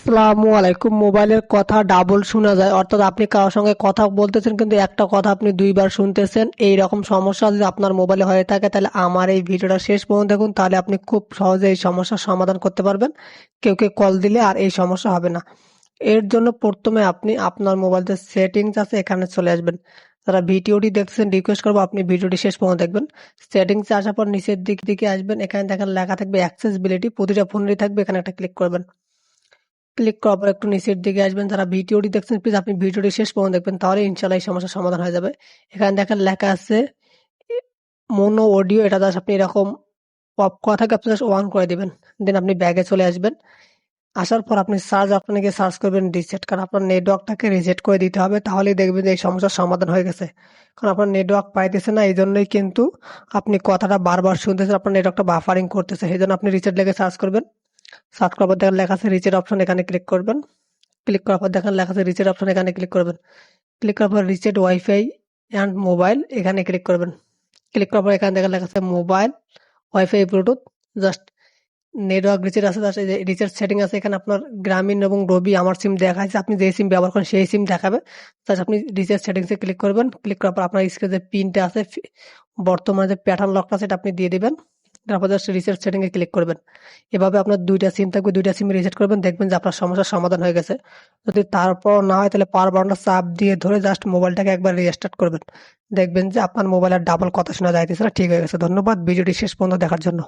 আসসালামু আলাইকুম। মোবাইলের কথা ডাবল শোনা যায়, অর্থাৎ আপনি কারোর সঙ্গে কথা বলতেছেন কিন্তু একটা কথা আপনি দুইবার শুনতেছেন। এই রকম সমস্যা যদি আপনার মোবাইলে হয়ে থাকে তাহলে আমার এই ভিডিওটা শেষ পর্যন্ত দেখুন, তাহলে আপনি খুব সহজে এই সমস্যার সমাধান করতে পারবেন। কেউ কল দিলে আর এই সমস্যা হবে না। এর জন্য প্রথমে আপনি আপনার মোবাইল যে সেটিংস আছে এখানে চলে আসবেন। যারা ভিডিওটি দেখছেন রিকোয়েস্ট করবো আপনি ভিডিওটি শেষ পর্যন্ত দেখবেন। সেটিংসে আসার পর নিচের দিকে আসবেন, এখানে দেখেন লেখা থাকবে অ্যাক্সেসিবিলিটি, প্রতিটা ফোনেরই থাকবে, এখানে একটা ক্লিক করবেন। ক্লিক করার পর একটু নিচের দিকে আসবেন, যারা ভিডিওটি দেখছেন প্লিজ আপনি ভিডিওটি শেষ পর্যন্ত দেখবেন, তাহলে ইনশাল্লাহ এই সমস্যার সমাধান হয়ে যাবে। এখানে দেখেন লেখা আছে মোনো অডিও, এটা জাস্ট আপনি এরকম পপ করা থাকে আপনি জাস্ট অন করে দিবেন। দেন আপনি ব্যাগে চলে আসবেন। আসার পর আপনি আপনাকে সার্চ করবেন রিসেট, কারণ আপনার নেটওয়ার্কটাকে রিসেট করে দিতে হবে, তাহলেই দেখবেন যে এই সমস্যার সমাধান হয়ে গেছে। কারণ আপনার নেটওয়ার্ক পাইতেছে না, এই জন্যই কিন্তু আপনি কথাটা বারবার শুনতেছেন, আপনার নেটওয়ার্কটা বাফারিং করতেছে, এই জন্য আপনি রিসেট লেগে সার্চ করবেন। সার্চ করার পর দেখেন লেখা আছে রিসেট অপশন, এখানে ক্লিক করবেন। ক্লিক করার পর দেখেন লেখা আছে রিসেট অপশন, এখানে ক্লিক করবেন। ক্লিক করার পর রিসেট ওয়াইফাই অ্যান্ড মোবাইল, এখানে ক্লিক করবেন। ক্লিক করার পর এখানে দেখেন লেখা আছে mobile wifi Bluetooth. Just network reset আছে, জাস্ট রিসেট সেটিং আছে, এখানে আপনার গ্রামীণ এবং রবি আমার সিম দেখাচ্ছে, আপনি যে সিম ব্যবহার করেন সেই সিম দেখাবে। জাস্ট আপনি রিসেট সেটিংসে ক্লিক করবেন। ক্লিক করার পর আপনার স্ক্রিনে যে পিনটা আছে, বর্তমানে যে প্যাটার্ন লকটা সেটা আপনি দিয়ে দিবেন। তারপর জাস্ট রিসেট সেটিং এ ক্লিক করবেন। এভাবে আপনার দুইটা সিম থাকবে, দুইটা সিম রিসেট করবেন, দেখবেন যে আপনার সমস্যার সমাধান হয়ে গেছে। যদি তারপর না হয় তাহলে পাওয়ার বাটনটা চাপ দিয়ে ধরে জাস্ট মোবাইলটাকে একবার রিস্টার্ট করবেন। দেখবেন যে আপনার মোবাইলের ডাবল কথা শোনা যাইতেছে না, ঠিক হয়ে গেছে। ধন্যবাদ ভিডিওটি শেষ পর্যন্ত দেখার জন্য।